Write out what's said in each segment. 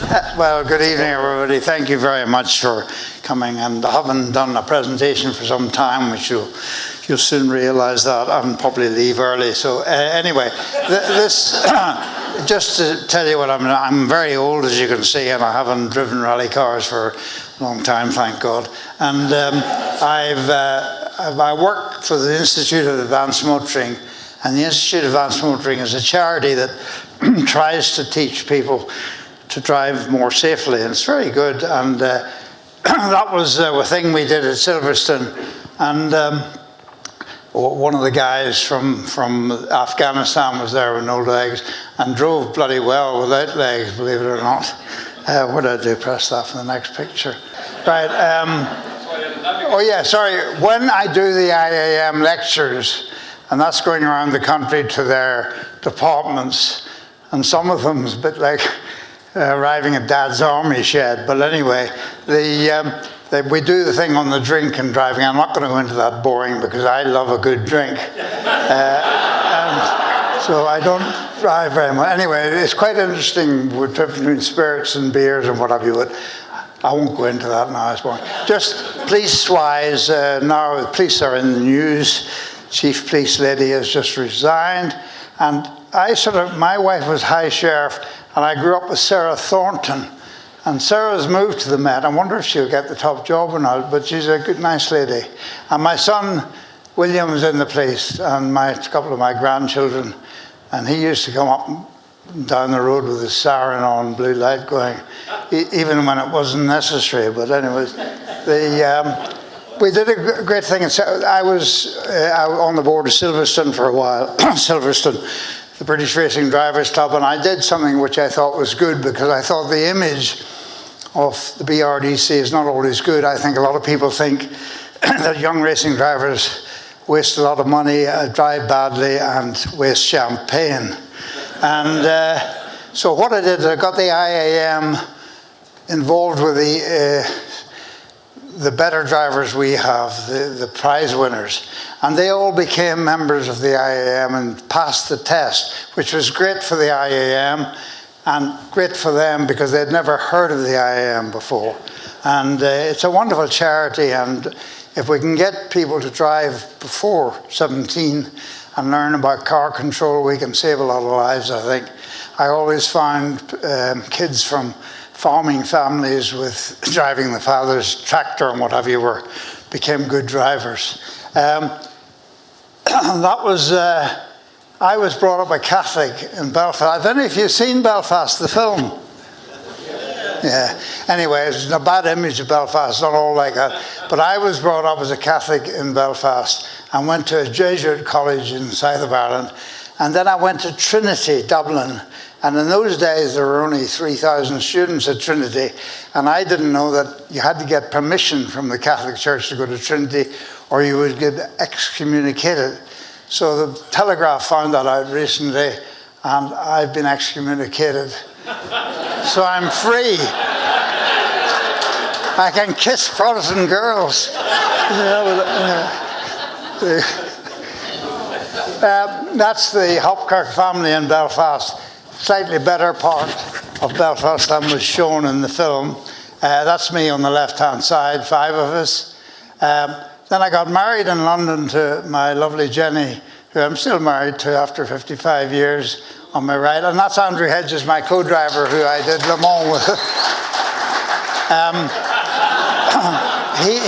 Well, good evening, everybody. Thank you very much for coming. And I haven't done a presentation for some time, which you'll soon realise that, and probably leave early. So anyway, this just to tell you what I'm very old, as you can see, and I haven't driven rally cars for a long time, thank God. And I work for the Institute of Advanced Motoring, and the Institute of Advanced Motoring is a charity that tries to teach people to drive more safely, and it's very good. And that was a thing we did at Silverstone, and one of the guys from Afghanistan was there with no legs and drove bloody well without legs, believe it or not. What did I do? Press that for the next picture. Right. Oh yeah, sorry. When I do the IAM lectures, and that's going around the country to their departments, and some of them is a bit like arriving at Dad's army shed. But anyway, we do the thing on the drink and driving. I'm not going to go into that boring because I love a good drink. And so I don't drive very much. Anyway, it's quite interesting with between spirits and beers and what have you, but I won't go into that now, it's boring. Just police-wise, now the police are in the news. Chief Police Lady has just resigned. And my wife was High Sheriff, and I grew up with Sarah Thornton. And Sarah's moved to the Met. I wonder if she'll get the top job or not, but she's a good, nice lady. And my son, William's in the police, and a couple of my grandchildren, and he used to come up and down the road with his siren on, blue light going, even when it wasn't necessary. But anyways, we did a great thing. I was on the board of Silverstone for a while, Silverstone, the British Racing Drivers Club, and I did something which I thought was good because I thought the image of the BRDC is not always good. I think a lot of people think that young racing drivers waste a lot of money, drive badly, and waste champagne. And so what I did, I got the IAM involved with the better drivers we have, the prize winners. And they all became members of the IAM and passed the test, which was great for the IAM and great for them because they'd never heard of the IAM before. And it's a wonderful charity, and if we can get people to drive before 17 and learn about car control, we can save a lot of lives, I think. I always found kids from farming families with driving the father's tractor and what have you became good drivers. I was brought up a Catholic in Belfast. Have any of you seen Belfast, the film? Yeah. Anyway, it's a bad image of Belfast, it's not all like that. But I was brought up as a Catholic in Belfast and went to a Jesuit college in the south of Ireland. And then I went to Trinity, Dublin. And in those days, there were only 3,000 students at Trinity. And I didn't know that you had to get permission from the Catholic Church to go to Trinity or you would get excommunicated. So the Telegraph found that out recently, and I've been excommunicated. So I'm free. I can kiss Protestant girls. That's the Hopkirk family in Belfast. Slightly better part of Belfast than was shown in the film. That's me on the left-hand side, 5 of us. Then I got married in London to my lovely Jenny, who I'm still married to after 55 years, on my right. And that's Andrew Hedges, my co-driver, who I did Le Mans with.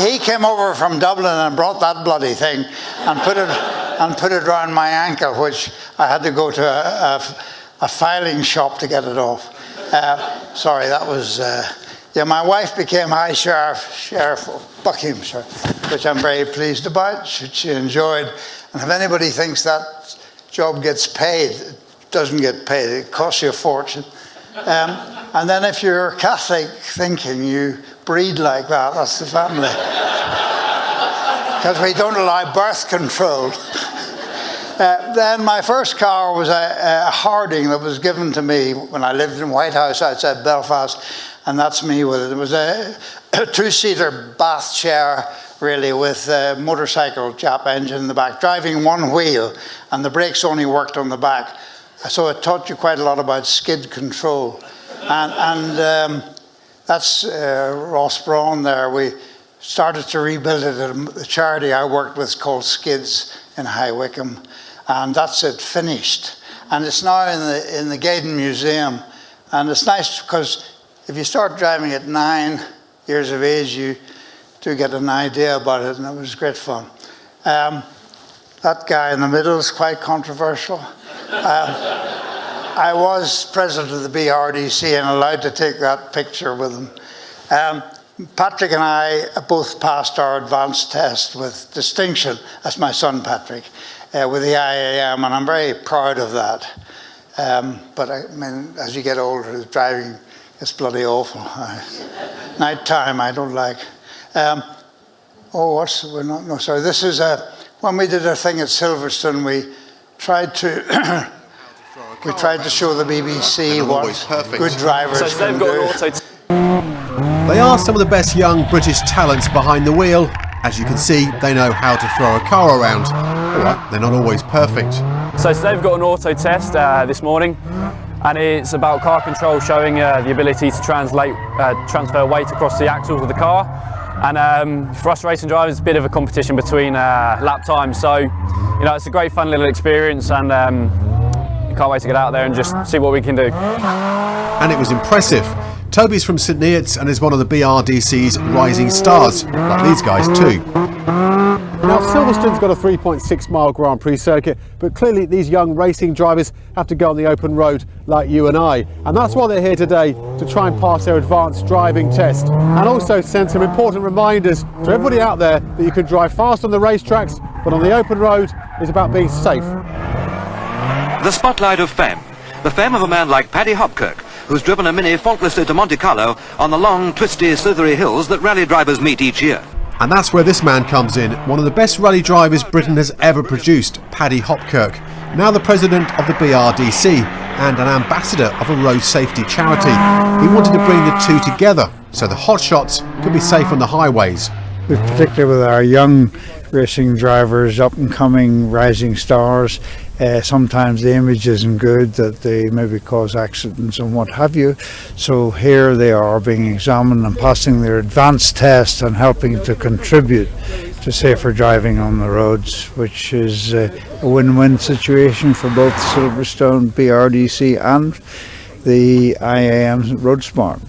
He came over from Dublin and brought that bloody thing and put it around my ankle, which I had to go to a filing shop to get it off. Sorry, that was... my wife became High Sheriff of Buckinghamshire, which I'm very pleased about. She enjoyed. And if anybody thinks that job gets paid, it doesn't get paid. It costs you a fortune. And then if you're Catholic thinking, you breed like that, that's the family. Because we don't allow birth control. Then my first car was a Harding that was given to me when I lived in White House outside Belfast, and that's me with it. It was a two-seater bath chair, really, with a motorcycle Jap engine in the back, driving one wheel, and the brakes only worked on the back. So it taught you quite a lot about skid control. And that's Ross Braun there. We started to rebuild it at a charity I worked with called Skids in High Wycombe, and that's it finished. And it's now in the Gaydon Museum, and it's nice because if you start driving at 9 years of age, you do get an idea about it, and it was great fun. That guy in the middle is quite controversial. I was president of the BRDC and allowed to take that picture with him. Patrick and I both passed our advanced test with distinction. That's my son Patrick, with the IAM, and I'm very proud of that. But I mean, as you get older, driving is bloody awful. Night time I don't like. This is when we did our thing at Silverstone, we tried to show the BBC what good drivers can do. They are some of the best young British talents behind the wheel. As you can see, they know how to throw a car around. All right, they're not always perfect. So today we've got an auto test this morning, and it's about car control, showing the ability to transfer weight across the axles of the car. And for us racing drivers, it's a bit of a competition between lap times. So, you know, it's a great fun little experience, and can't wait to get out there and just see what we can do. And it was impressive. Toby's from St Neots and is one of the BRDC's rising stars, like these guys too. Now, Silverstone's got a 3.6 mile Grand Prix circuit, but clearly these young racing drivers have to go on the open road like you and I. And that's why they're here today, to try and pass their advanced driving test. And also send some important reminders to everybody out there that you can drive fast on the racetracks, but on the open road is about being safe. The spotlight of fame. The fame of a man like Paddy Hopkirk, who's driven a Mini faultlessly to Monte Carlo on the long, twisty, slithery hills that rally drivers meet each year. And that's where this man comes in, one of the best rally drivers Britain has ever produced, Paddy Hopkirk, now the president of the BRDC and an ambassador of a road safety charity. He wanted to bring the two together so the hotshots could be safe on the highways. Particularly with our young racing drivers, up and coming rising stars, sometimes the image isn't good, that they maybe cause accidents and what have you. So here they are being examined and passing their advanced test and helping to contribute to safer driving on the roads, which is a win-win situation for both Silverstone, BRDC and the IAM Road Smart.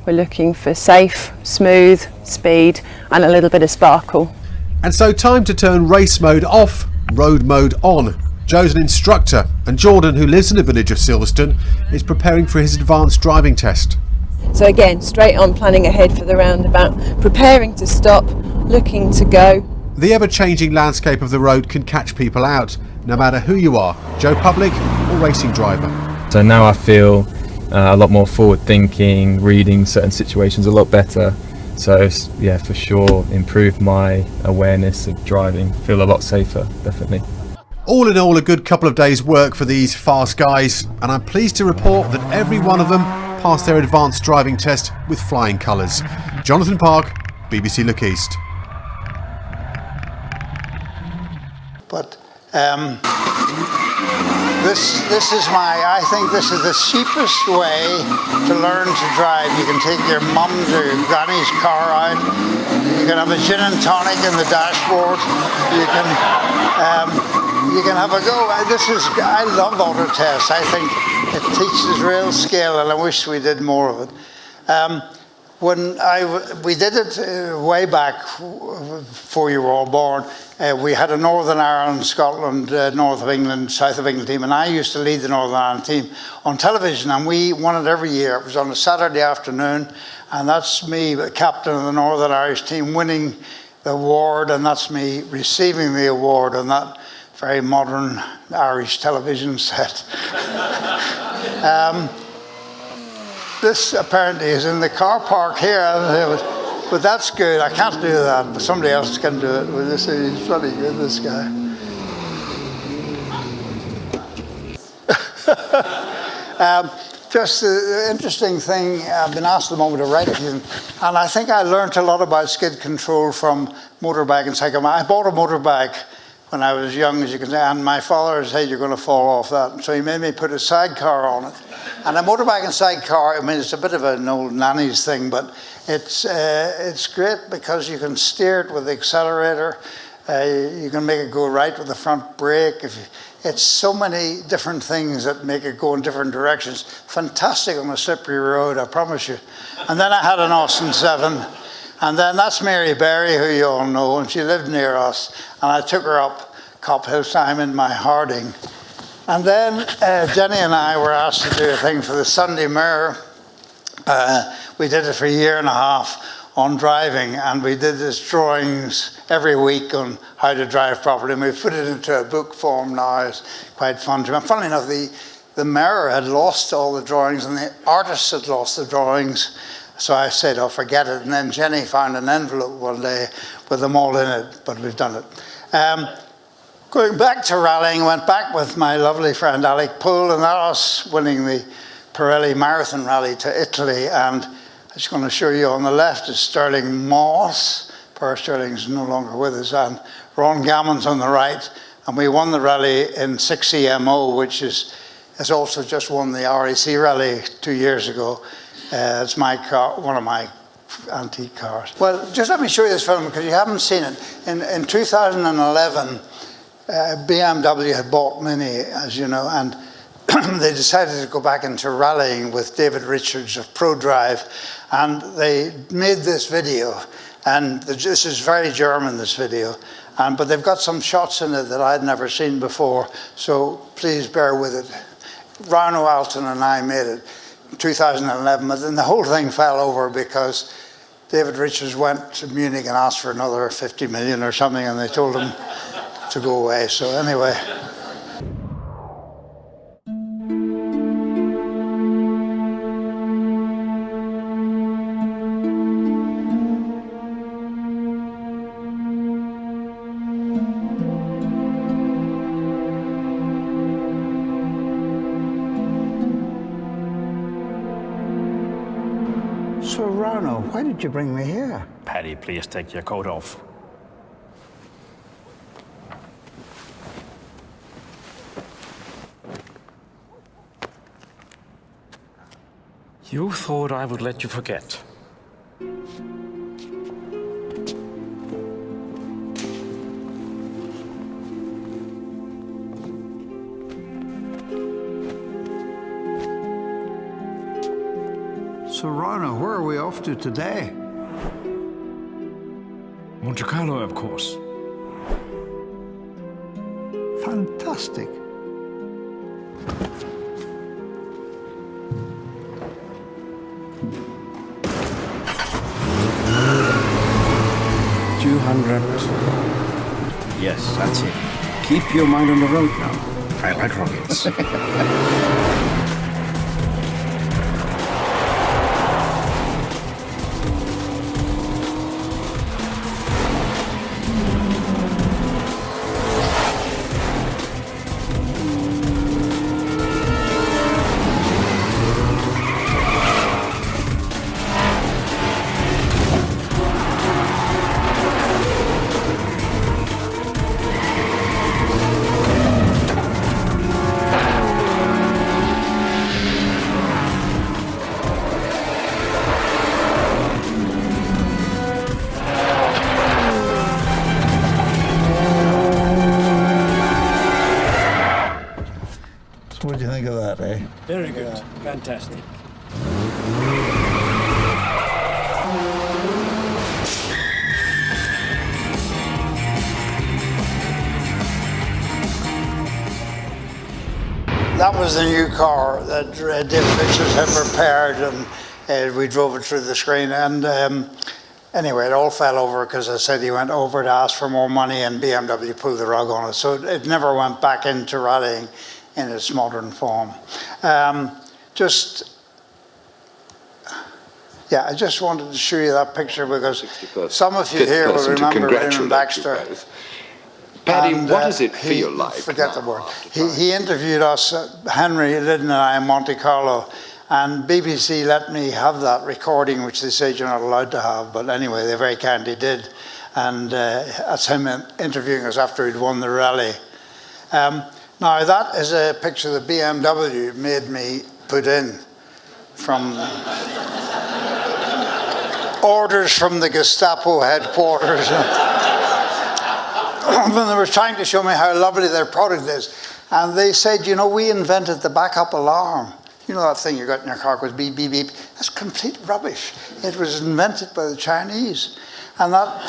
We're looking for safe, smooth, speed and a little bit of sparkle. And so time to turn race mode off, road mode on. Joe's an instructor, and Jordan, who lives in the village of Silverstone, is preparing for his advanced driving test. So again, straight on, planning ahead for the roundabout, preparing to stop, looking to go. The ever-changing landscape of the road can catch people out, no matter who you are, Joe Public or racing driver. So now I feel a lot more forward thinking, reading certain situations a lot better. So yeah, for sure, improved my awareness of driving, feel a lot safer, definitely. All in all, a good couple of days' work for these fast guys, and I'm pleased to report that every one of them passed their advanced driving test with flying colours. Jonathan Park, BBC Look East. But I think this is the cheapest way to learn to drive. You can take your mum's or your granny's car out. You can have a gin and tonic in the dashboard. You can have a go. I love auto tests. I think it teaches real skill, and I wish we did more of it. We did it way back before you were all born. We had a Northern Ireland, Scotland, North of England, South of England team, and I used to lead the Northern Ireland team on television, and we won it every year. It was on a Saturday afternoon, and that's me, the captain of the Northern Irish team, winning the award, and that's me receiving the award on that very modern Irish television set. This apparently is in the car park here, but that's good. I can't do that, but somebody else can do it. He's bloody good, this guy. Just the interesting thing, I've been asked at the moment to write it, and I think I learned a lot about skid control from motorbike and cycle. I bought a motorbike when I was young, as you can say, and my father said, you're going to fall off that. So he made me put a sidecar on it. And a motorbike and sidecar, I mean, it's a bit of an old nanny's thing, but it's great because you can steer it with the accelerator. You can make it go right with the front brake. It's so many different things that make it go in different directions. Fantastic on a slippery road, I promise you. And then I had an Austin 7. And then that's Mary Berry, who you all know, and she lived near us. And I took her up Cop Hill time in my Harding. And then Jenny and I were asked to do a thing for the Sunday Mirror. We did it for a year and a half on driving, and we did this drawings every week on how to drive properly. And we've put it into a book form now. It's quite fun to me. Funnily enough, the Mirror had lost all the drawings, and the artists had lost the drawings. So I said, oh, forget it. And then Jenny found an envelope one day with them all in it, but we've done it. Going back to rallying, went back with my lovely friend Alec Poole, and that was winning the Pirelli Marathon Rally to Italy. And I'm just going to show you on the left is Sterling Moss. Per Sterling's no longer with us, and Ron Gammon's on the right. And we won the rally in 6EMO, which has also just won the RAC Rally 2 years ago. It's my car, one of my antique cars. Well, just let me show you this film because you haven't seen it. In 2011, BMW had bought Mini, as you know, and they decided to go back into rallying with David Richards of Prodrive, and they made this video. And this is very German, this video, but they've got some shots in it that I'd never seen before, so please bear with it. Rano Alton and I made it. 2011, but then the whole thing fell over because David Richards went to Munich and asked for another 50 million or something, and they told him to go away. So anyway. So, Rano, why did you bring me here? Paddy, please take your coat off. You thought I would let you forget. So, Rano, where are we off to today? Monte Carlo, of course. Fantastic. Yes, that's it. Keep your mind on the road now. I like rockets. What do you think of that, eh? Very good. Fantastic. That was the new car that David Richards had prepared, and we drove it through the screen. And anyway, it all fell over because I said he went over to ask for more money, and BMW pulled the rug on it. So it never went back into rallying in its modern form. I just wanted to show you that picture because some of you here will remember Raymond Baxter. Paddy, And, what does it feel like? Forget the word. He interviewed us, Henry Liddon and I, in Monte Carlo, and BBC let me have that recording, which they said you're not allowed to have, but anyway, they very kindly did. And that's him interviewing us after he'd won the rally. Now that is a picture that BMW made me put in from orders from the Gestapo headquarters. When they were trying to show me how lovely their product is. And they said, you know, we invented the backup alarm. You know that thing you got in your car goes beep, beep, beep. That's complete rubbish. It was invented by the Chinese. And that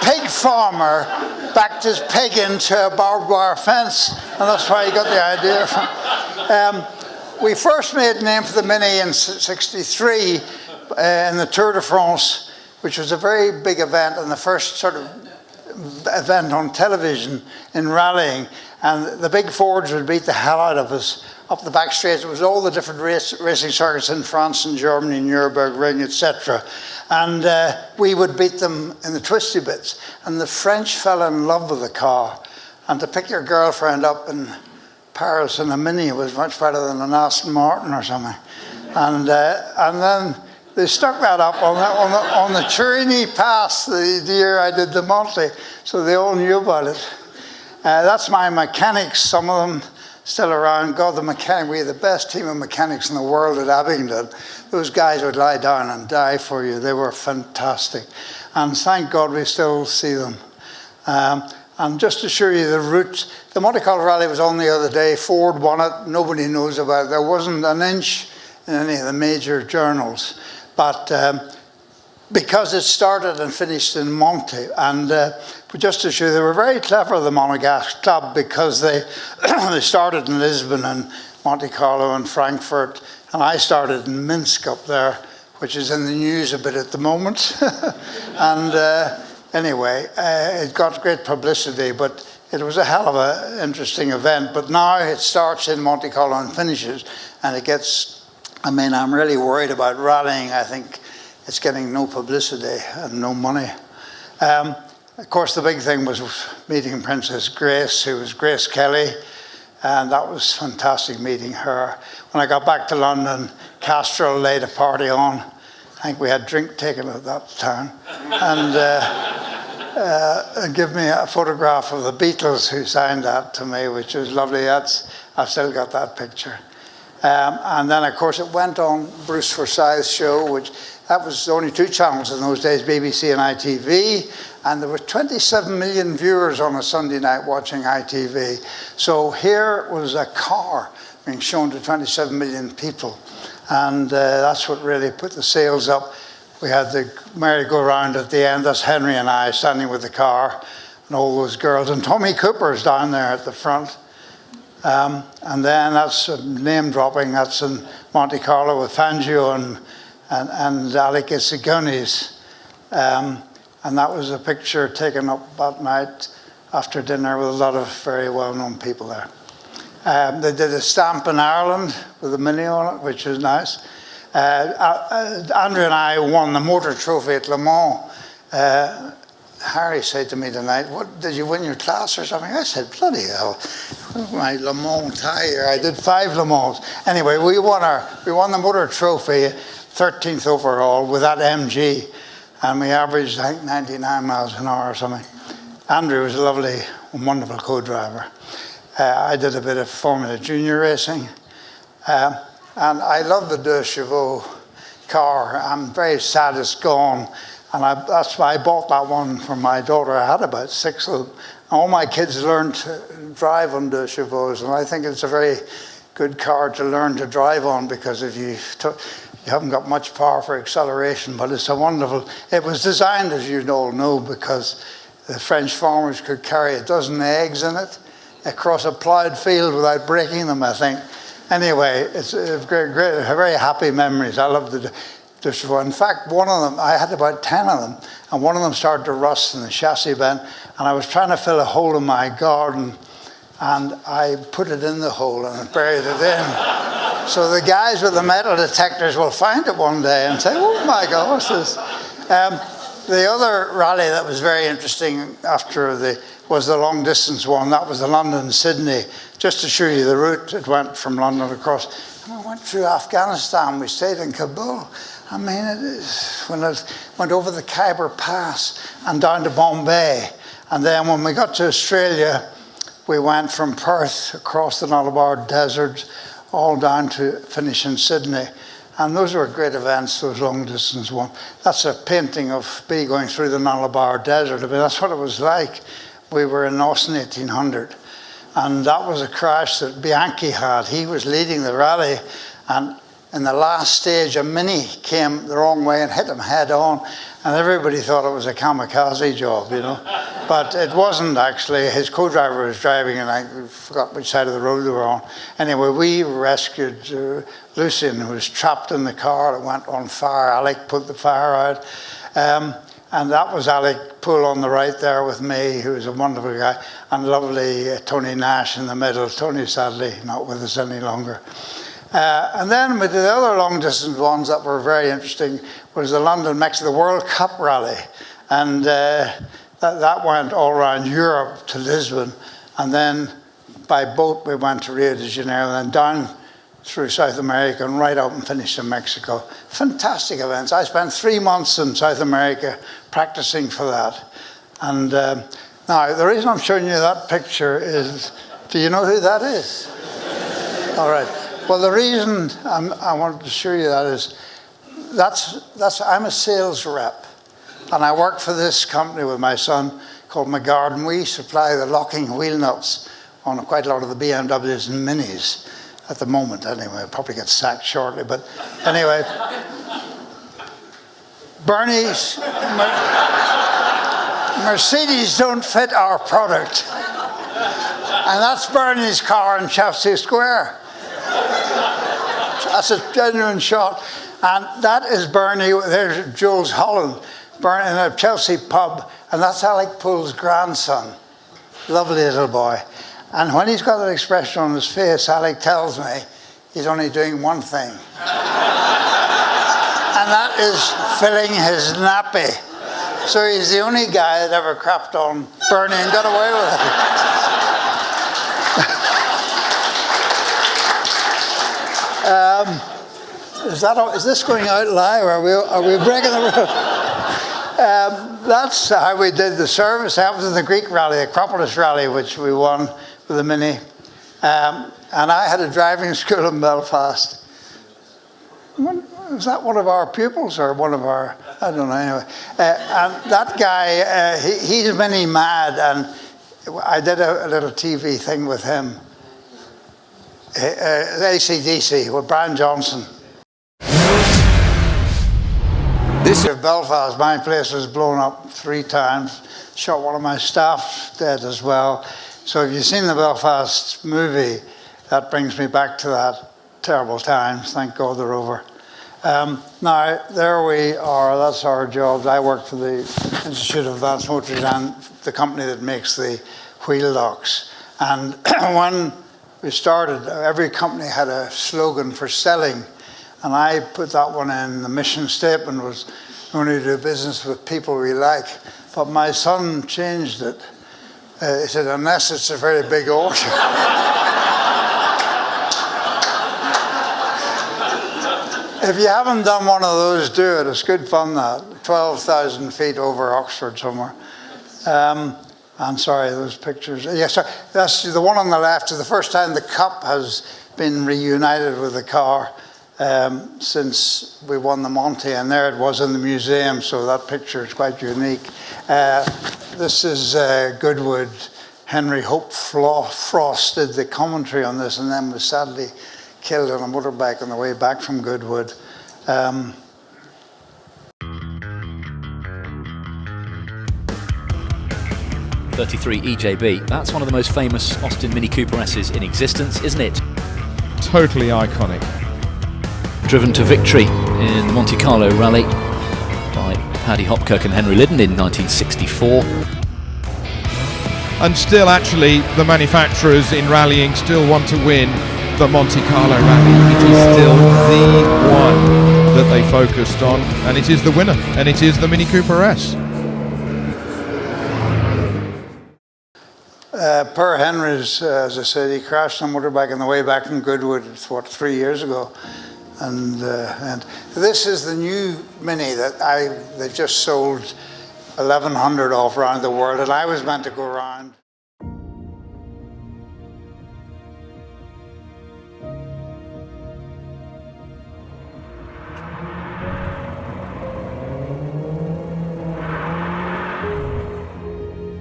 pig farmer backed his pig into a barbed wire fence, and that's where he got the idea from. We first made a name for the Mini in '63 in the Tour de France, which was a very big event and the first sort of event on television in rallying. And the big Fords would beat the hell out of us up the back straights. It was all the different racing circuits in France and Germany, Nürburgring, etc. And we would beat them in the twisty bits. And the French fell in love with the car. And to pick your girlfriend up in Paris in a Mini was much better than an Aston Martin or something. And then they stuck that up on the Turini Pass the year I did the Monte. So they all knew about it. That's my mechanics, some of them still around. God, the mechanic, we had the best team of mechanics in the world at Abingdon. Those guys would lie down and die for you. They were fantastic. And thank God we still see them. And just to show you the route, the Monte Carlo Rally was on the other day. Ford won it. Nobody knows about it. There wasn't an inch in any of the major journals. But because it started and finished in Monte, and just to show you, they were very clever, the Monegasque Club, because they they started in Lisbon and Monte Carlo and Frankfurt, and I started in Minsk up there, which is in the news a bit at the moment. And anyway, it got great publicity, but it was a hell of an interesting event. But now it starts in Monte Carlo and finishes, and it gets, I mean, I'm really worried about rallying. I think it's getting no publicity and no money. Of course, the big thing was meeting Princess Grace, who was Grace Kelly, and that was fantastic meeting her. When I got back to London, Castrol laid a party on. I think we had drink taken at that time. And give me a photograph of the Beatles, who signed that to me, which was lovely. I've still got that picture. And then, of course, it went on Bruce Forsyth's show, which that was only 2 channels in those days, BBC and ITV, and there were 27 million viewers on a Sunday night watching ITV. So here was a car being shown to 27 million people, and that's what really put the sales up. We had the merry-go-round at the end. That's Henry and I standing with the car, and all those girls, and Tommy Cooper's down there at the front. And then that's name dropping. That's in Monte Carlo with Fangio and Alec Isigonis. And that was a picture taken up that night after dinner with a lot of very well-known people there. They did a stamp in Ireland with a Mini on it, which was nice. Andrew and I won the motor trophy at Le Mans. Harry said to me tonight, "What, did you win your class or something?" I said, "Bloody hell, my Le Mans tie here. I did 5 Le Mans." Anyway, we won the motor trophy, 13th overall with that MG, and we averaged, I think, 99 miles an hour or something. Andrew was a lovely, wonderful co-driver. I did a bit of Formula Junior racing, and I love the 2 Chevaux car. I'm very sad it's gone. And that's why I bought that one for my daughter. I had about 6 of them. All my kids learned to drive on 2 Chevaux, and I think it's a very good car to learn to drive on, because if you haven't got much power for acceleration, but it's a wonderful. It was designed, as you all know, because the French farmers could carry 12 eggs in it across a ploughed field without breaking them, I think. Anyway, it's great, very happy memories. I love the. In fact, one of them, I had about 10 of them, and one of them started to rust in the chassis bent, and I was trying to fill a hole in my garden, and I put it in the hole and buried it in. So the guys with the metal detectors will find it one day and say, "Oh my God, what's this?" The other rally that was very interesting was the long distance one. That was the London-Sydney. Just to show you the route, it went from London across. And I went through Afghanistan. We stayed in Kabul. I mean, when I went over the Khyber Pass and down to Bombay, and then when we got to Australia, we went from Perth across the Nullarbor Desert all down to finish in Sydney. And those were great events, those long distance ones. That's a painting of me going through the Nullarbor Desert. I mean, that's what it was like. We were in Austin 1800. And that was a crash that Bianchi had. He was leading the rally, and in the last stage, a Mini came the wrong way and hit him head on, and everybody thought it was a kamikaze job, you know. But it wasn't actually. His co-driver was driving, and I forgot which side of the road they were on. Anyway, we rescued Lucien, who was trapped in the car. It went on fire. Alec put the fire out. And that was Alec Poole on the right there with me, who was a wonderful guy, and lovely Tony Nash in the middle. Tony, sadly, not with us any longer. And then with the other long distance ones that were very interesting was the London Mexico World Cup rally. And that went all around Europe to Lisbon. And then by boat we went to Rio de Janeiro, and then down through South America and right up and finished in Mexico. Fantastic events. I spent 3 months in South America practicing for that. And now the reason I'm showing you that picture is, do you know who that is? All right. Well, the reason I wanted to show you that is, I'm a sales rep, and I work for this company with my son called McGard, and we supply the locking wheel nuts on quite a lot of the BMWs and Minis at the moment. Anyway, I'll probably get sacked shortly, but anyway, Bernie's Mercedes don't fit our product, and that's Bernie's car in Chelsea Square. That's a genuine shot. And that is Bernie, there's Jules Holland, Bernie in a Chelsea pub, and that's Alec Poole's grandson. Lovely little boy. And when he's got that expression on his face, Alec tells me he's only doing one thing. And that is filling his nappy. So he's the only guy that ever crapped on Bernie and got away with it. Is this going out live? Are we breaking the rule? That's how we did the service. That was the Greek rally, the Acropolis rally, which we won with the Mini. And I had a driving school in Belfast. Was that one of our pupils or one of our, I don't know, anyway. And that guy, he's Mini mad, and I did a little TV thing with him. AC/DC with Brian Johnson. This year, Belfast, my place was blown up 3 times. Shot one of my staff dead as well. So if you've seen the Belfast movie, that brings me back to that terrible times. Thank God they're over. Now, there we are. That's our jobs. I work for the Institute of Advanced Motoring and the company that makes the wheel locks. And when we started, every company had a slogan for selling, and I put that one in. The mission statement was, we only do business with people we like. But my son changed it. He said, unless it's a very big order. If you haven't done one of those, do it. It's good fun, that. 12,000 feet over Oxford somewhere. I'm sorry, those pictures. Yes, yeah, that's the one on the left. Is the first time the Cup has been reunited with the car since we won the Monte, and there it was in the museum, so that picture is quite unique. This is Goodwood. Henry Hope Frost did the commentary on this, and then was sadly killed on a motorbike on the way back from Goodwood. 33 EJB, that's one of the most famous Austin Mini Cooper S's in existence, isn't it? Totally iconic. Driven to victory in the Monte Carlo rally by Paddy Hopkirk and Henry Liddon in 1964. And still, actually, the manufacturers in rallying still want to win the Monte Carlo rally. It is still the one that they focused on, and it is the winner, and it is the Mini Cooper S. Per Henry's, as I said, he crashed on a motorbike on the way back from Goodwood, 3 years ago. And this is the new Mini that they've just sold 1,100 of around the world, and I was meant to go around.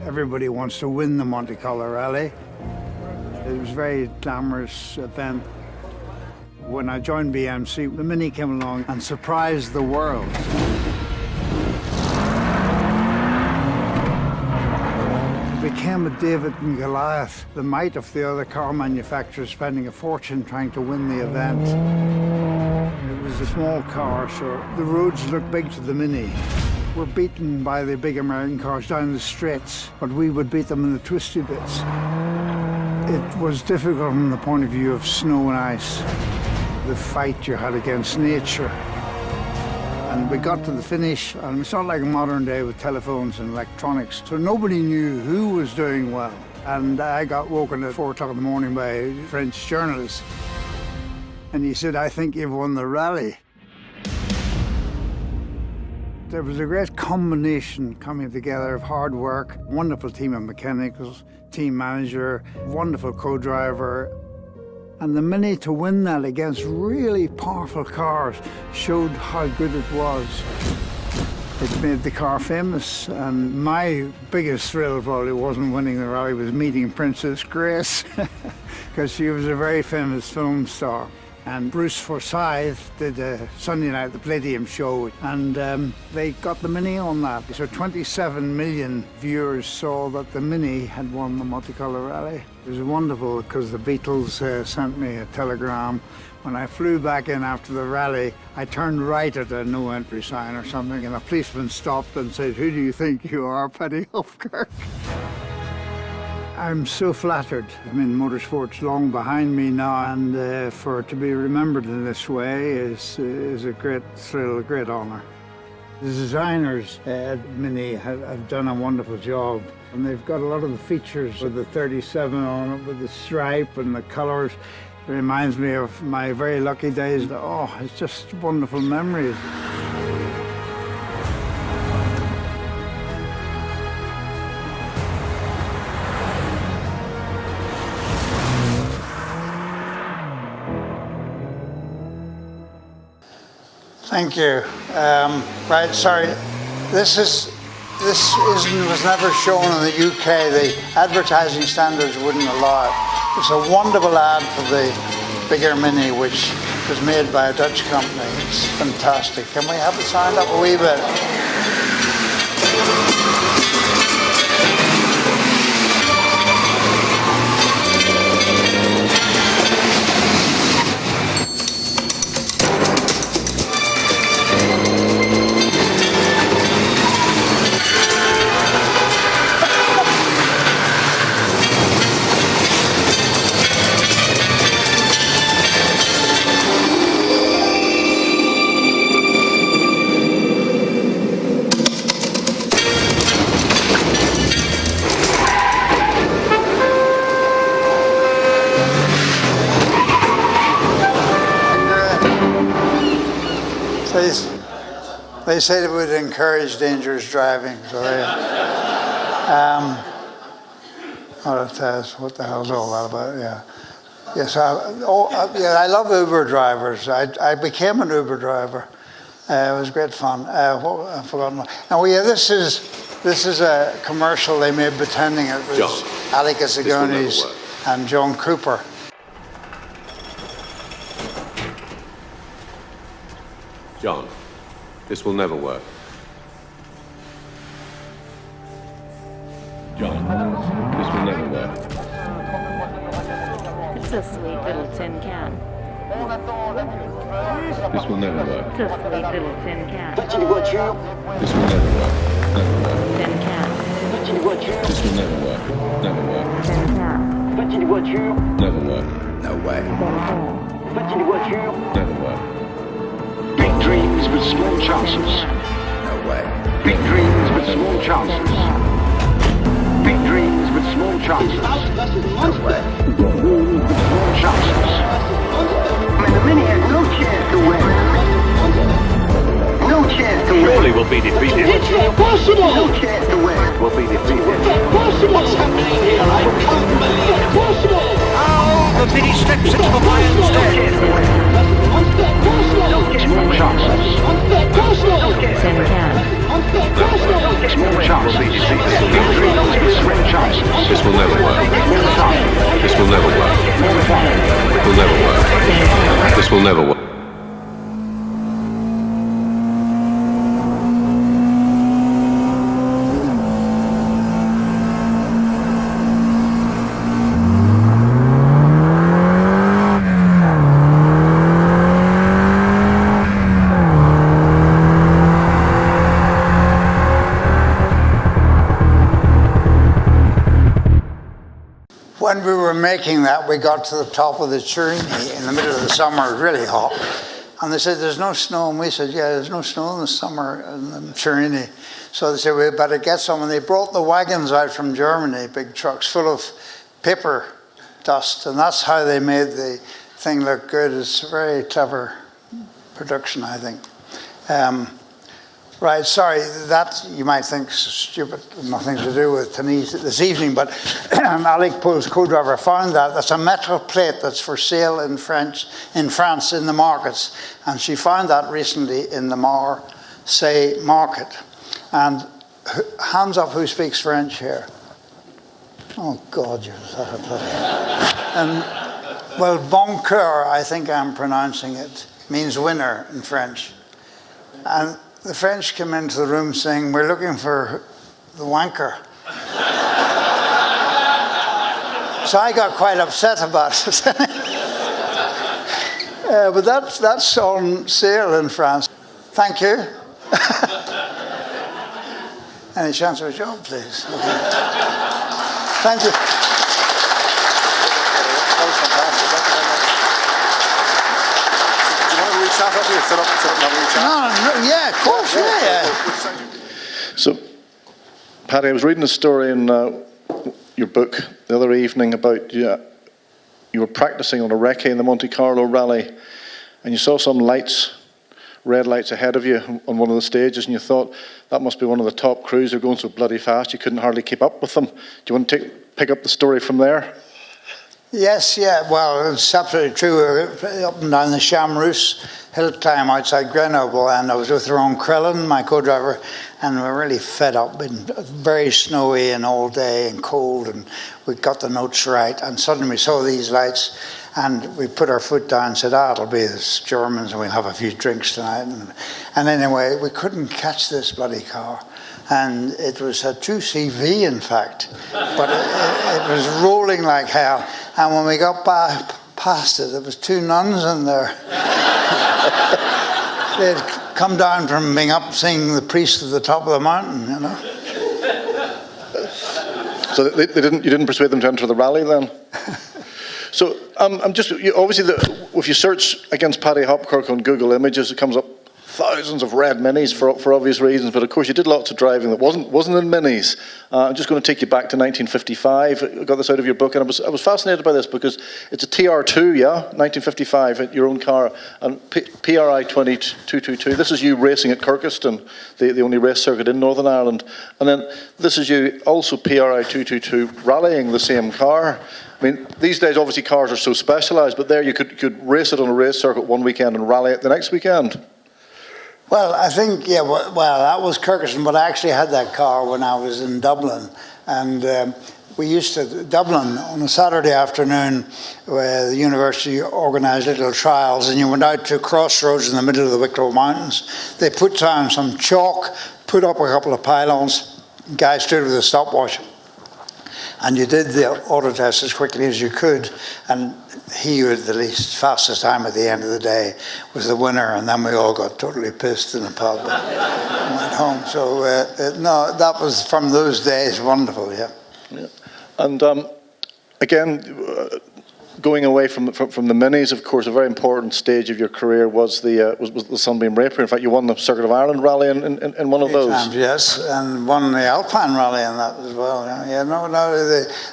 Everybody wants to win the Monte Carlo Rally. It was a very glamorous event. When I joined BMC, the Mini came along and surprised the world. It became a David and Goliath, the might of the other car manufacturers spending a fortune trying to win the event. It was a small car, so the roads looked big to the Mini. We're beaten by the big American cars down the straights, but we would beat them in the twisty bits. It was difficult from the point of view of snow and ice, the fight you had against nature. And we got to the finish, and it's not like modern day with telephones and electronics, so nobody knew who was doing well. And I got woken at 4 o'clock in the morning by a French journalist, and he said, "I think you've won the rally." There was a great combination coming together of hard work, wonderful team of mechanicals, team manager, wonderful co-driver. And the Mini, to win that against really powerful cars, showed how good it was. It made the car famous, and my biggest thrill probably wasn't winning the rally, it was meeting Princess Grace, because she was a very famous film star. And Bruce Forsyth did a Sunday night at the Palladium show, and they got the Mini on that. So 27 million viewers saw that the Mini had won the Monte Carlo Rally. It was wonderful because the Beatles sent me a telegram. When I flew back in after the rally, I turned right at a no entry sign or something, and a policeman stopped and said, "Who do you think you are, Paddy Hopkirk?" I'm so flattered. I mean, motorsport's long behind me now, and for it to be remembered in this way is a great thrill, a great honour. The designers at Mini have done a wonderful job, and they've got a lot of the features with the 37 on it, with the stripe and the colours. It reminds me of my very lucky days. Oh, it's just wonderful memories. Thank you. Right, sorry. This was never shown in the UK. The advertising standards wouldn't allow it. It's a wonderful ad for the bigger Mini, which was made by a Dutch company. It's fantastic. Can we have it signed up a wee bit? They said it would encourage dangerous driving. So what the hell's all that about? Yeah. Yes. I love Uber drivers. I became an Uber driver. It was great fun. I've forgotten. Oh yeah, this is a commercial they made pretending it was John, Ali Casagonis and John Cooper. John, this will never work. John, this will never work. It's a sweet little tin can. This will never work. It's a sweet little tin can. This will never work. Never work. Tin can. This will never work. Never work. Tin can. Never work. No way. Never work. Big dreams with small chances. No way. Big dreams with small chances. Big dreams with small chances. No way. Small chances. I mean, the Mini has no chance to win. be defeated. It's impossible! The West will be defeated. What's happening here? I can't believe it. Impossible! Oh, the Mini slips into the lion's den. Small chances. Tin can. Small chance will be defeated. Big dreams with small chances. This will never work. This will never work. It will never work. This will never work. When we were making that, we got to the top of the Turini in the middle of the summer. It was really hot. And they said, there's no snow. And we said, yeah, there's no snow in the summer in the Turini. So they said, we better get some. And they brought the wagons out from Germany, big trucks full of paper dust. And that's how they made the thing look good. It's a very clever production, I think. Right, sorry, that you might think is stupid, nothing to do with Tunis this evening, but Alec Poul's co-driver found that. That's a metal plate that's for sale in France in the markets. And she found that recently in the Marseille market. And hands up who speaks French here. Oh God, you're such a bloody... And, well, bon cœur, I think I'm pronouncing it, means winner in French. And the French came into the room saying, we're looking for the wanker. So I got quite upset about it. But that's on sale in France. Thank you. Any chance of a job, please? Okay. Thank you. That was fantastic. Thank you very much. Do you want to reach out up here? Sit up and have a reach out? No, yeah, of course, yeah. So, Paddy, I was reading a story in your book the other evening about you were practicing on a recce in the Monte Carlo rally, and you saw some lights, red lights ahead of you on one of the stages, and you thought that must be one of the top crews. They're going so bloody fast you couldn't hardly keep up with them. Do you want to pick up the story from there? Yes, yeah, well, it's absolutely true. We're up and down the Chamrus hill climb outside Grenoble, and I was with Ron Crellin, my co-driver, and we were really fed up. Been very snowy and all day and cold, and we got the notes right, and suddenly we saw these lights, and we put our foot down and said, it'll be the Germans, and we'll have a few drinks tonight. And anyway, we couldn't catch this bloody car. And it was a 2CV, in fact, but it was rolling like hell. And when we got past it, there was two nuns in there. They'd come down from being up seeing the priest at the top of the mountain, you know. So you didn't persuade them to enter the rally then? So I'm just, obviously, if you search against Paddy Hopkirk on Google Images, it comes up thousands of red Minis for obvious reasons, but of course you did lots of driving that wasn't in Minis. I'm just going to take you baback to 1955. I got this out of your book, and I was fascinated by this because it's a TR2, yeah, 1955, your own car, and PRI 2222. This is you racing at Kirkeston, the only race circuit in Northern Ireland, and then this is you also PRI 222 rallying the same car. I mean, these days obviously cars are so specialised, but there you could race it on a race circuit one weekend and rally it the next weekend. Well, I think, yeah, well, that was Kirkeston, but I actually had that car when I was in Dublin. And we used to, Dublin, on a Saturday afternoon, where the university organised little trials, and you went out to crossroads in the middle of the Wicklow Mountains. They put down some chalk, put up a couple of pylons, guy stood with a stopwatch, and you did the auto test as quickly as you could, and he who had the least fastest time at the end of the day was the winner, and then we all got totally pissed in the pub and went home. So no, that was from those days wonderful, yeah. And again, going away from the Minis, of course, a very important stage of your career was the Sunbeam Rapier. In fact, you won the Circuit of Ireland rally in one of those. Times, yes, and won the Alpine rally in that as well. Yeah, no,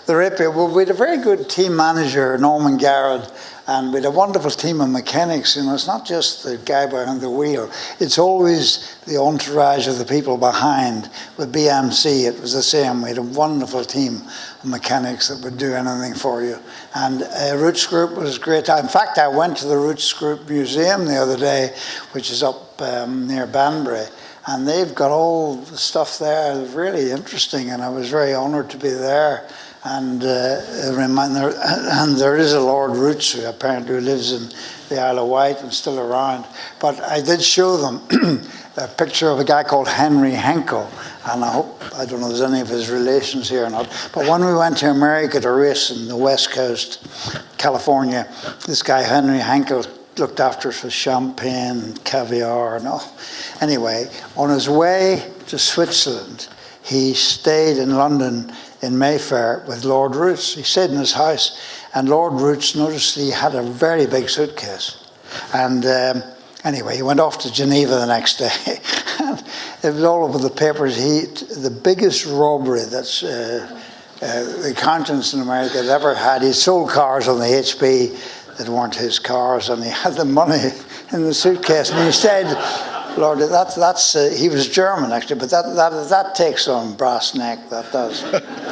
the Rapier. Well, we had a very good team manager, Norman Garrett, And with a wonderful team of mechanics, you know, it's not just the guy behind the wheel, it's always the entourage of the people behind. With BMC, it was the same. We had a wonderful team of mechanics that would do anything for you. And Roots Group was great. In fact, I went to the Roots Group Museum the other day, which is up near Banbury, and they've got all the stuff there. It's really interesting, and I was very honoured to be there. And there is a Lord Roots who apparently lives in the Isle of Wight and still around. But I did show them a picture of a guy called Henry Henkel, and I don't know if there's any of his relations here or not, but when we went to America to race in the West Coast, California, this guy Henry Henkel looked after us with champagne, caviar, and all. Anyway, on his way to Switzerland, he stayed in London in Mayfair with Lord Roots. He stayed in his house, and Lord Roots noticed he had a very big suitcase. And anyway, he went off to Geneva the next day. And it was all over the papers. The biggest robbery that's the accountants in America had ever had. He sold cars on the HP that weren't his cars, and he had the money in the suitcase. And he said, Lord, he was German actually, but that takes on brass neck, that does.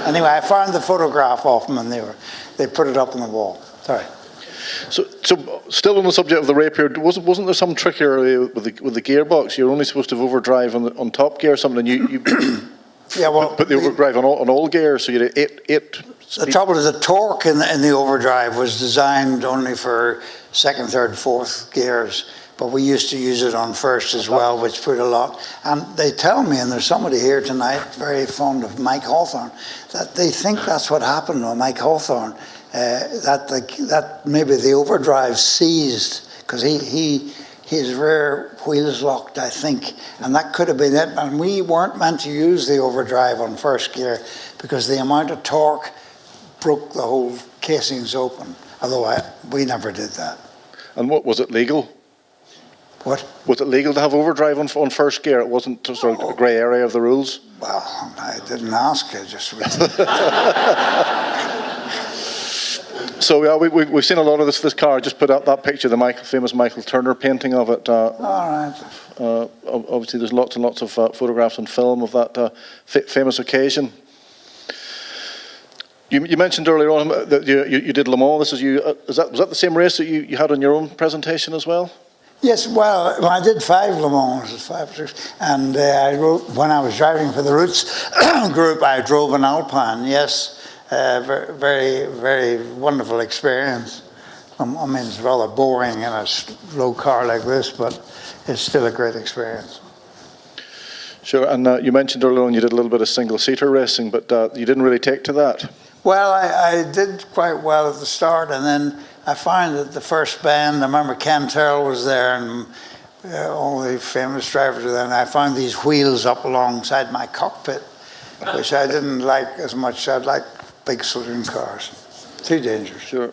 Anyway, I found the photograph of him, and they put it up on the wall. Sorry. So still on the subject of the Rapier, wasn't there some trickery with the gearbox? You're only supposed to have overdrive on top gear or something. You yeah, well, put the overdrive on all gears, so you had eight. The trouble is the torque in the overdrive was designed only for second, third, fourth gears. But we used to use it on first as well, which put a lot. And they tell me, and there's somebody here tonight very fond of Mike Hawthorne, that they think that's what happened with Mike Hawthorne, that maybe the overdrive seized, because his rear wheels locked, I think, and that could have been it. And we weren't meant to use the overdrive on first gear because the amount of torque broke the whole casings open, although we never did that. And what was it legal? What? Was it legal to have overdrive on first gear? It wasn't sort of a grey area of the rules? Well, I didn't ask. I just... So yeah, we've seen a lot of this car. I just put up that picture, the famous Michael Turner painting of it. All right. Obviously, there's lots and lots of photographs and film of that famous occasion. You mentioned earlier on that you did Le Mans. Was that the same race that you had on your own presentation as well? Yes, well, I did 5 Le Mans, 5 or 6, and when I was driving for the Roots group, I drove an Alpine, yes, very, very wonderful experience. I mean, it's rather boring in a slow car like this, but it's still a great experience. Sure, and you mentioned earlier on you did a little bit of single-seater racing, but you didn't really take to that. Well, I did quite well at the start, and then I find that the first band, I remember Ken Terrell was there and all the famous drivers were there, and I found these wheels up alongside my cockpit, which I didn't like as much. I'd like big saloon cars. Too dangerous. Sure.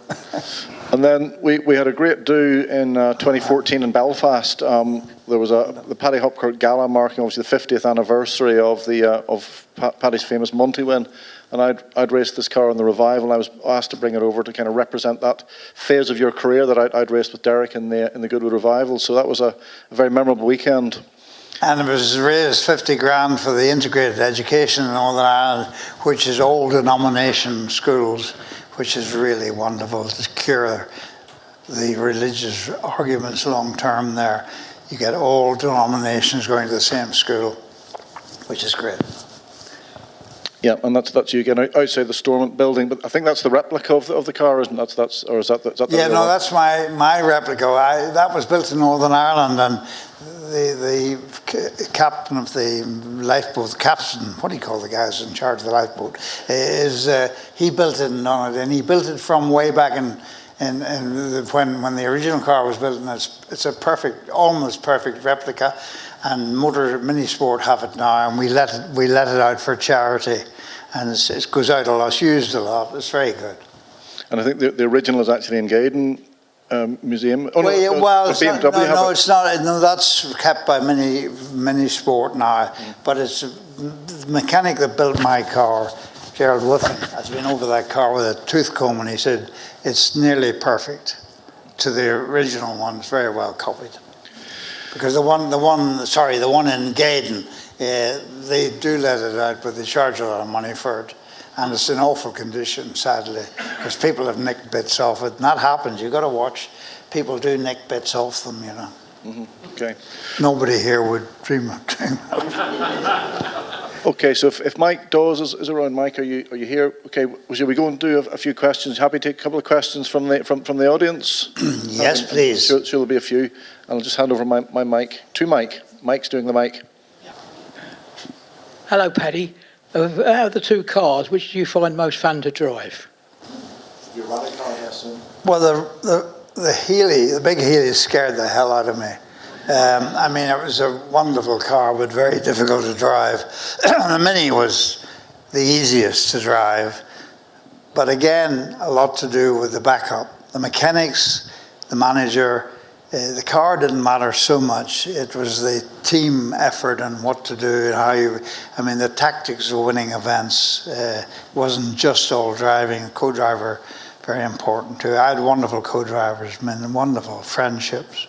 And then we had a great do in 2014 in Belfast. There was the Paddy Hopkirk Gala marking obviously the 50th anniversary of Paddy's famous Monte win. And I'd raced this car on the Revival. I was asked to bring it over to kind of represent that phase of your career that I'd raced with Derek in the Goodwood Revival. So that was a very memorable weekend. And it was raised 50 grand for the integrated education in Northern Ireland, which is all denomination schools, which is really wonderful to cure the religious arguments long term there. You get all denominations going to the same school, which is great. Yeah, and that's you again outside the Stormont building, but I think that's the replica of the car, isn't it? That's my replica. That was built in Northern Ireland, and the captain of the lifeboat, captain, what do you call the guys in charge of the lifeboat, he built it in Dunnet, and he built it from way back when the original car was built, and it's a perfect, almost perfect replica. And Motor Mini Sport have it now, and we let it out for charity, and it goes out a lot. It's used a lot. It's very good. And I think the original is actually in Gaydon Museum. Oh, it's not. No, that's kept by Mini Sport now. But it's the mechanic that built my car, Gerald Woothen, has been over that car with a tooth comb, and he said it's nearly perfect. to the original one is very well copied. Because the one in Gaydon, they do let it out, but they charge a lot of money for it. And it's in awful condition, sadly, because people have nicked bits off it. And that happens. You've got to watch. People do nick bits off them, you know. Okay. Nobody here would dream of doing that. Okay, so if Mike Dawes is around, Mike, are you here? Okay, shall we go and do a few questions? Happy to take a couple of questions from the audience? Yes, please. Sure, there'll be a few. I'll just hand over my mic to Mike. Mike's doing the mic. Hello, Paddy. Out of the two cars, which do you find most fun to drive? Your rally car, I assume. Well, the Healy, the big Healy scared the hell out of me. I mean, it was a wonderful car, but very difficult to drive. The Mini was the easiest to drive, but again, a lot to do with the backup. The mechanics, the manager, the car didn't matter so much. It was the team effort and what to do and how you, I mean, the tactics of winning events wasn't just all driving. Co-driver, very important too. I had wonderful co-drivers, wonderful friendships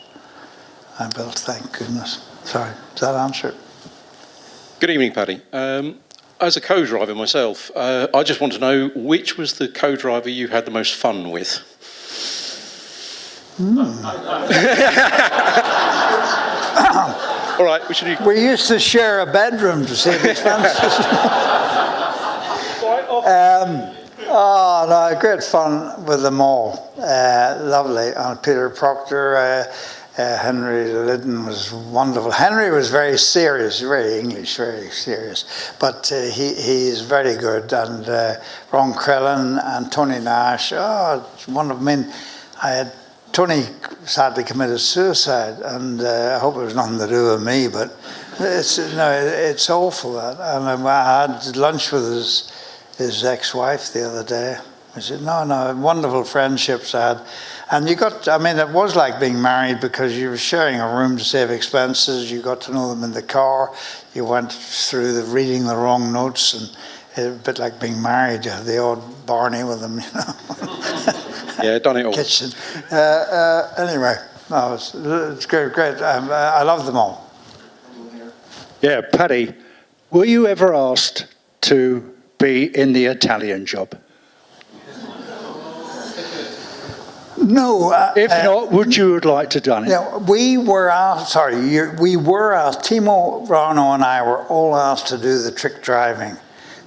I built, thank goodness. Sorry, does that answer it? Good evening, Paddy. As a co-driver myself, I just want to know which was the co-driver you had the most fun with? All right, we used to share a bedroom to save expenses. Oh no, great fun with them all. Lovely. And Peter Proctor, Henry Liddon was wonderful. Henry was very serious, very English, very serious. But he's very good. And Ron Crellin and Tony Nash. Oh, it's wonderful. I mean, I had Tony sadly committed suicide, and I hope it was nothing to do with me, but it's awful that. And I had lunch with his ex-wife the other day. I said, no, wonderful friendships I had. And you got, I mean, it was like being married because you were sharing a room to save expenses. You got to know them in the car. You went through reading the wrong notes, and a bit like being married. You had the odd Barney with them, you know. Yeah, done it all. Kitchen. Anyway, no, it's great. I love them all. Yeah, Paddy, were you ever asked to be in the Italian Job? No. If not, would you have liked to have done it? Yeah, we were asked, Timo, Rano and I were all asked to do the trick driving,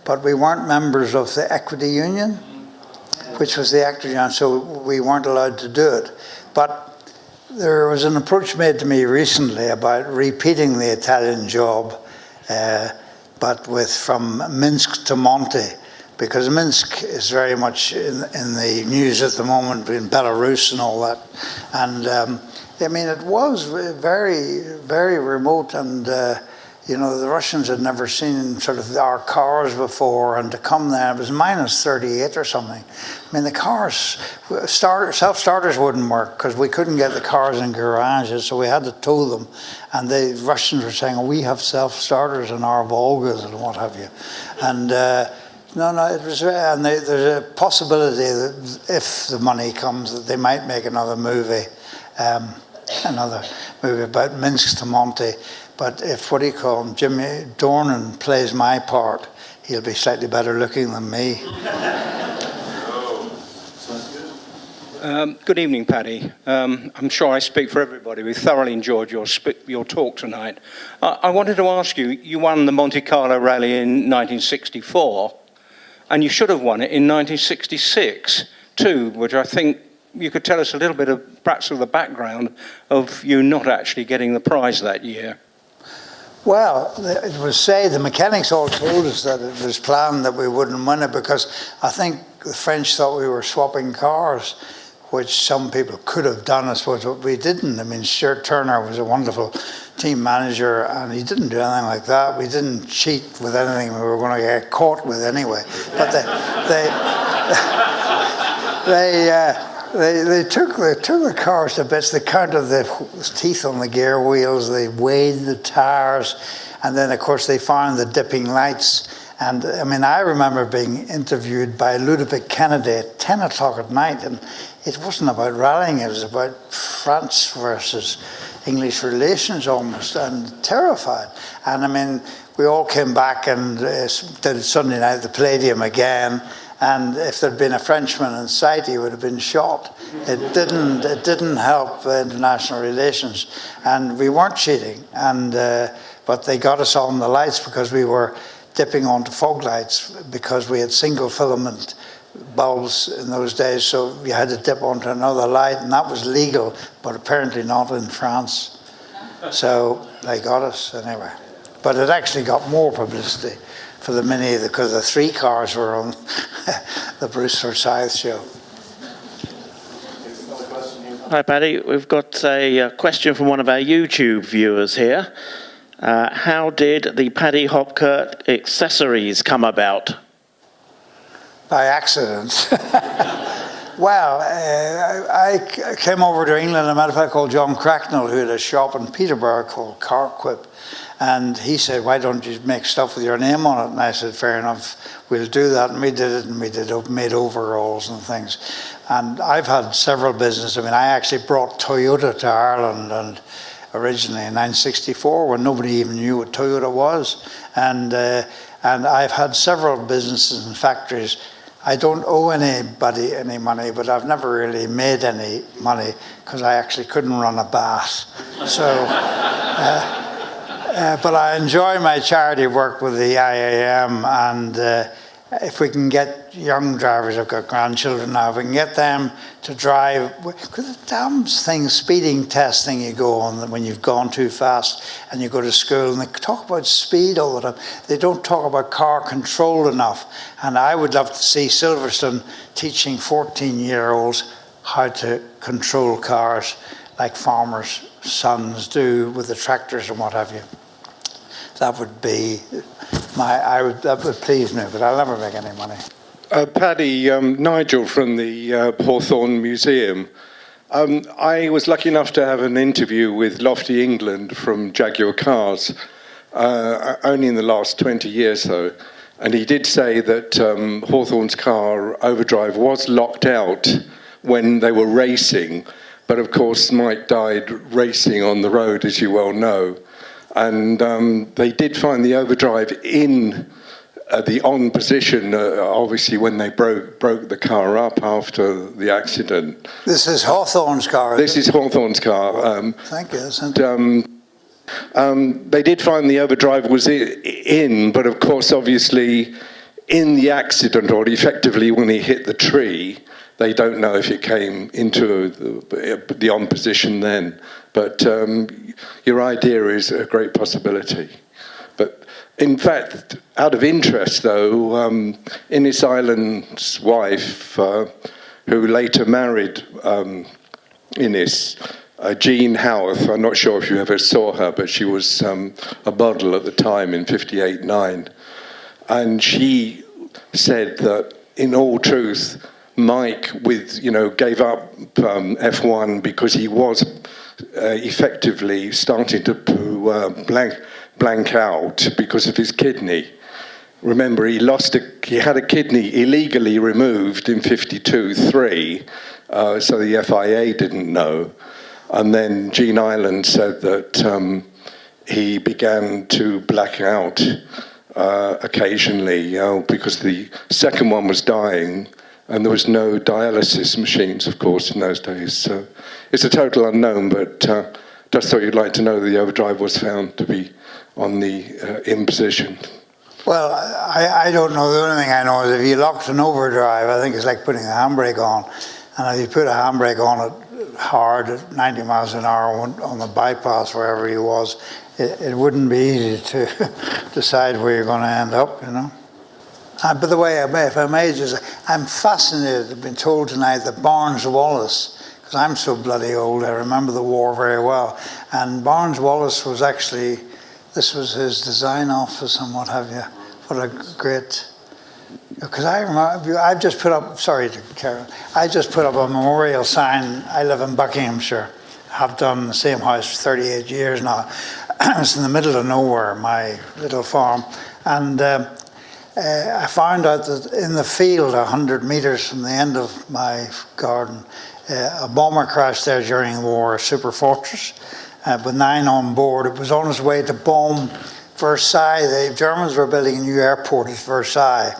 but we weren't members of the Equity Union, which was the actor union, so we weren't allowed to do it. But there was an approach made to me recently about repeating the Italian Job, but from Minsk to Monte, because Minsk is very much in the news at the moment, in Belarus and all that. And I mean, it was very, very remote, and you know, the Russians had never seen sort of our cars before, and to come there, it was minus 38 or something. I mean, the cars, self-starters wouldn't work because we couldn't get the cars in garages, so we had to tow them. And the Russians were saying, we have self-starters in our Volgas and what have you. And no, it was, and there's a possibility that if the money comes, that they might make another movie about Minsk to Monte. But if, what do you call him, Jimmy Dornan plays my part, he'll be slightly better looking than me. Good evening, Paddy. I'm sure I speak for everybody. We thoroughly enjoyed your talk tonight. I wanted to ask you, you won the Monte Carlo Rally in 1964, and you should have won it in 1966 too, which I think you could tell us a little bit of perhaps of the background of you not actually getting the prize that year. Well, it was the mechanics all told us that it was planned that we wouldn't win it because I think the French thought we were swapping cars, which some people could have done, I suppose, but we didn't. I mean, Stuart Turner was a wonderful team manager, and he didn't do anything like that. We didn't cheat with anything we were going to get caught with anyway. But they took the cars to bits. They counted the teeth on the gear wheels. They weighed the tires, and then of course they found the dipping lights. And I mean, I remember being interviewed by Ludovic Kennedy at 10 o'clock at night, and it wasn't about rallying, it was about France versus English relations almost, and terrified. And I mean, we all came back and did Sunday night at the Palladium again, and if there'd been a Frenchman in sight, he would have been shot. It didn't help international relations, and we weren't cheating, and but they got us on the lights because we were dipping onto fog lights because we had single filament bulbs in those days, so you had to dip onto another light, and that was legal, but apparently not in France. So they got us anyway. But it actually got more publicity for the Mini because the 3 cars were on the Bruce Forsyth show. Hi Paddy, we've got a question from one of our YouTube viewers here. How did the Paddy Hopkirk accessories come about? By accident. Well, I came over to England and met a fellow called John Cracknell who had a shop in Peterborough called Carquip. And he said, why don't you make stuff with your name on it? And I said, fair enough, we'll do that. And we did it, and we made overalls and things. And I've had several businesses. I mean, I actually brought Toyota to Ireland and originally in 1964 when nobody even knew what Toyota was. And I've had several businesses and factories. I don't owe anybody any money, but I've never really made any money because I actually couldn't run a bath. So. But I enjoy my charity work with the IAM, and if we can get young drivers, I've got grandchildren now, if we can get them to drive, because the damn thing, speeding test thing you go on when you've gone too fast and you go to school, and they talk about speed all the time. They don't talk about car control enough. And I would love to see Silverstone teaching 14-year-olds how to control cars like farmers' sons do with the tractors and what have you. That would be that would please me, but I'll never make any money. Paddy, Nigel from the Hawthorne Museum. I was lucky enough to have an interview with Lofty England from Jaguar Cars, only in the last 20 years though, and he did say that Hawthorne's car Overdrive was locked out when they were racing, but of course Mike died racing on the road, as you well know. And they did find the Overdrive in the on position, obviously, when they broke the car up after the accident. This is Hawthorne's car. This is Hawthorne's car. Thank you. They did find the Overdrive was in, but of course, obviously, in the accident, or effectively when he hit the tree, they don't know if it came into the on position then. But your idea is a great possibility. But in fact, out of interest though, Innes Island's wife, who later married Innes, Jean Howarth, I'm not sure if you ever saw her, but she was a model at the time in 58-9. And she said that in all truth, Mike gave up F1 because he was effectively starting to blank out because of his kidney. Remember, he had a kidney illegally removed in 52-3, so the FIA didn't know. And then Gene Ireland said that he began to black out occasionally because the second one was dying. And there was no dialysis machines, of course, in those days. So it's a total unknown, but just thought you'd like to know that the Overdrive was found to be on the in position. Well, I don't know. The only thing I know is if you locked an Overdrive, I think it's like putting a handbrake on. And if you put a handbrake on it hard at 90 miles an hour on the bypass, wherever he was, it wouldn't be easy to decide where you're going to end up, you know. By the way, if I may, I'm fascinated. I've been told tonight that Barnes Wallis, because I'm so bloody old, I remember the war very well. And Barnes Wallis was actually, this was his design office and what have you. What a great, because I remember, I've just put up, sorry to Carol, I just put up a memorial sign. I live in Buckinghamshire. I've done the same house for 38 years now. It's in the middle of nowhere, my little farm. And I found out that in the field, 100 metres from the end of my garden, a bomber crashed there during the war, a Super Fortress, with 9 on board. It was on its way to bomb Versailles. The Germans were building a new airport at Versailles,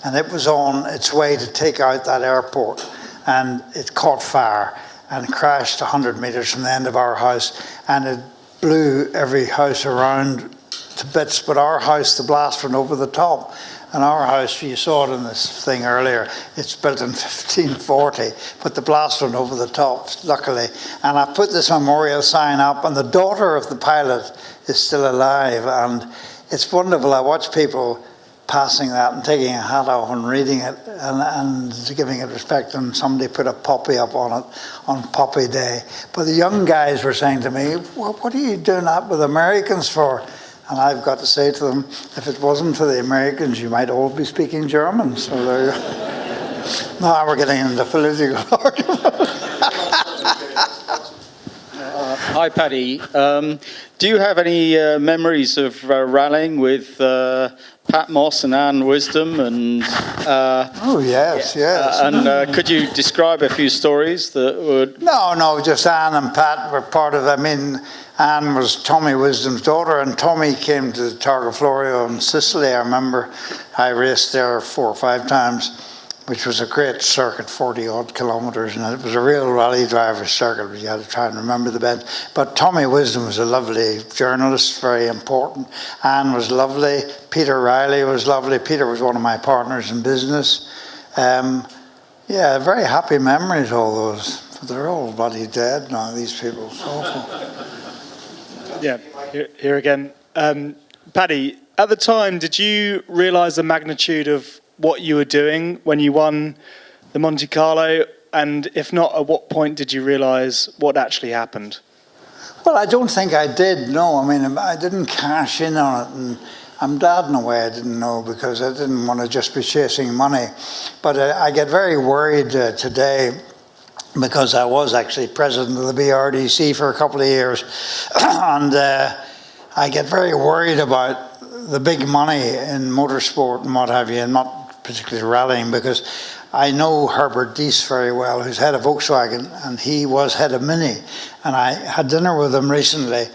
and it was on its way to take out that airport, and it caught fire and crashed 100 metres from the end of our house, and it blew every house around to bits, but our house, the blast went over the top. And our house, you saw it in this thing earlier, it's built in 1540, but the blast went over the top, luckily. And I put this memorial sign up, and the daughter of the pilot is still alive, and it's wonderful. I watch people passing that and taking a hat off and reading it and giving it respect, and somebody put a poppy up on it on Poppy Day. But the young guys were saying to me, what are you doing that with Americans for? And I've got to say to them, if it wasn't for the Americans, you might all be speaking German. So there you go. Now we're getting into political argument. Hi, Paddy. Do you have any memories of rallying with Pat Moss and Anne Wisdom? And oh yes, yes. And could you describe a few stories that would? No, just Anne and Pat were part of. I mean, Anne was Tommy Wisdom's daughter, and Tommy came to Targa Florio in Sicily. I remember I raced there 4 or 5 times, which was a great circuit, 40-odd kilometres, and it was a real rally driver circuit, but you had to try and remember the bend. But Tommy Wisdom was a lovely journalist, very important. Anne was lovely. Peter Riley was lovely. Peter was one of my partners in business. Yeah, very happy memories, all those. But they're all bloody dead now, these people. It's awful. Yeah, here again. Paddy, at the time, did you realise the magnitude of what you were doing when you won the Monte Carlo? And if not, at what point did you realise what actually happened? Well, I don't think I did, no. I mean, I didn't cash in on it, and I'm glad in a way I didn't know, because I didn't want to just be chasing money. But I get very worried today, because I was actually president of the BRDC for a couple of years, and I get very worried about the big money in motorsport and what have you, and not particularly rallying, because I know Herbert Diess very well, who's head of Volkswagen, and he was head of Mini, and I had dinner with him recently,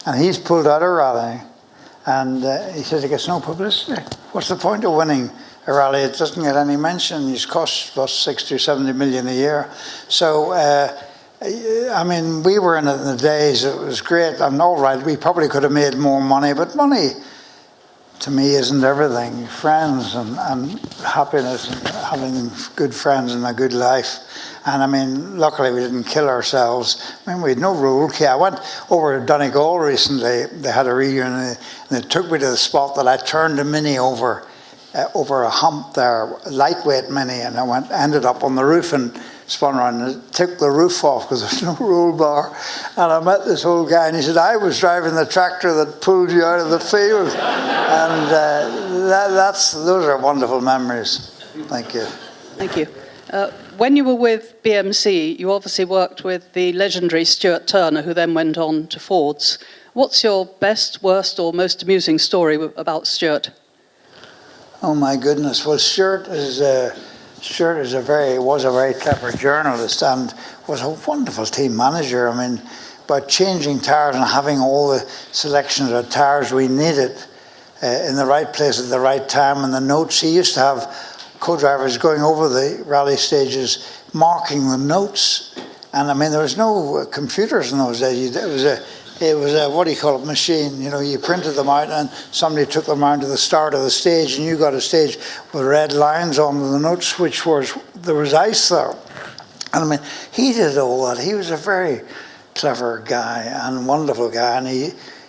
and he's pulled out of rallying, and he says he gets no publicity. What's the point of winning a rally? It doesn't get any mention. It costs about 60 or 70 million a year. So, I mean, we were in it in the days, it was great, and all right, we probably could have made more money, but money, to me, isn't everything. Friends and happiness and having good friends and a good life. And I mean, luckily we didn't kill ourselves. I mean, we had no rule. I went over to Donegal recently. They had a reunion, and they took me to the spot that I turned a Mini over a hump there, lightweight Mini, and I ended up on the roof and spun around and took the roof off because there's no roll bar. And I met this old guy, and he said, I was driving the tractor that pulled you out of the field. And those are wonderful memories. Thank you. Thank you. When you were with BMC, you obviously worked with the legendary Stuart Turner, who then went on to Ford's. What's your best, worst, or most amusing story about Stuart? Oh my goodness! Well, Stuart was a very clever journalist and was a wonderful team manager. I mean, by changing tyres and having all the selections of tires we needed in the right place at the right time, and the notes. He used to have co-drivers going over the rally stages, marking the notes. And I mean, there was no computers in those days. It was a what do you call it, machine. You know, you printed them out and somebody took them around to the start of the stage, and you got a stage with red lines on the notes, there was ice there. And I mean, he did all that. He was a very clever guy and wonderful guy, and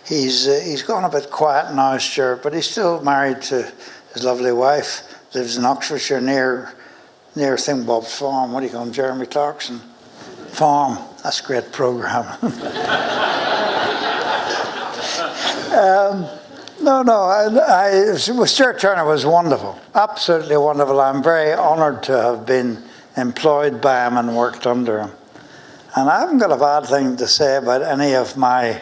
he's gone a bit quiet now, Stuart, but he's still married to his lovely wife. Lives in Oxfordshire near Thingbob's farm. What do you call him? Jeremy Clarkson farm. That's a great programme. Stuart Turner was wonderful, absolutely wonderful. I'm very honoured to have been employed by him and worked under him. And I haven't got a bad thing to say about any of my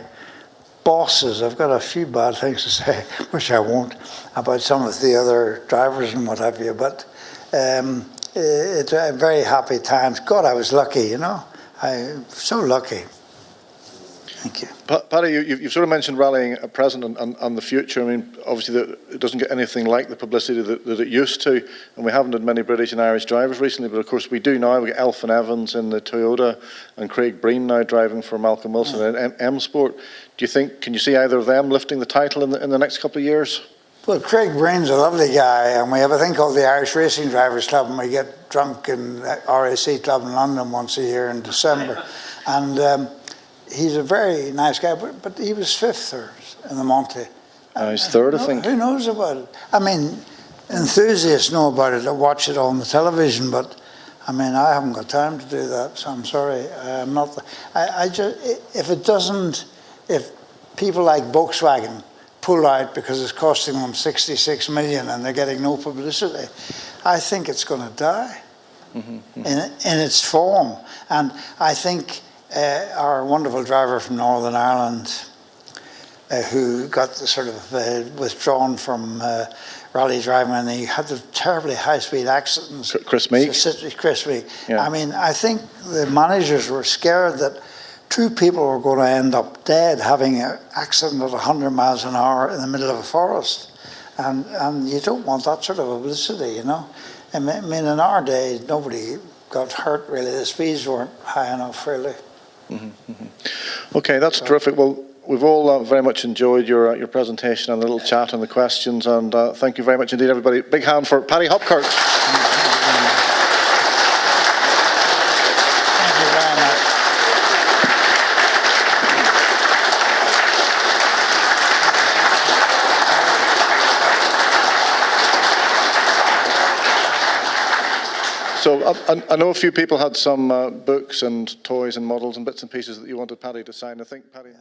bosses. I've got a few bad things to say, which I won't, about some of the other drivers and what have you, but it's a very happy times. God, I was lucky, you know. I'm so lucky. Thank you. Paddy, you've sort of mentioned rallying at present and the future. I mean, obviously it doesn't get anything like the publicity that it used to, and we haven't had many British and Irish drivers recently, but of course we do now. We get Elfyn Evans in the Toyota and Craig Breen now driving for Malcolm Wilson in M Sport. Do you think, can you see either of them lifting the title in the next couple of years? Well, Craig Breen's a lovely guy, and we have a thing called the Irish Racing Drivers Club, and we get drunk in RAC Club in London once a year in December. And he's a very nice guy, but he was 5th in the Monte. He's 3rd, I think. Who knows about it? I mean, enthusiasts know about it, watch it on the television, but I mean, I haven't got time to do that, so I'm sorry. I'm not. I just, if people like Volkswagen pull out because it's costing them 66 million and they're getting no publicity, I think it's going to die in its form. And I think our wonderful driver from Northern Ireland, who got the sort of withdrawn from rally driving, and he had the terribly high-speed accidents. Chris Meek. Chris Meek. Yeah. I mean, I think the managers were scared that 2 people were going to end up dead having an accident at 100 miles an hour in the middle of a forest. And you don't want that sort of publicity, you know. I mean, in our day, nobody got hurt, really. The speeds weren't high enough, really. Okay, that's terrific. Well, we've all very much enjoyed your presentation and the little chat and the questions, and thank you very much indeed, everybody. Big hand for Paddy Hopkirk. Thank you very much. So I know a few people had some books and toys and models and bits and pieces that you wanted Paddy to sign. I think Paddy...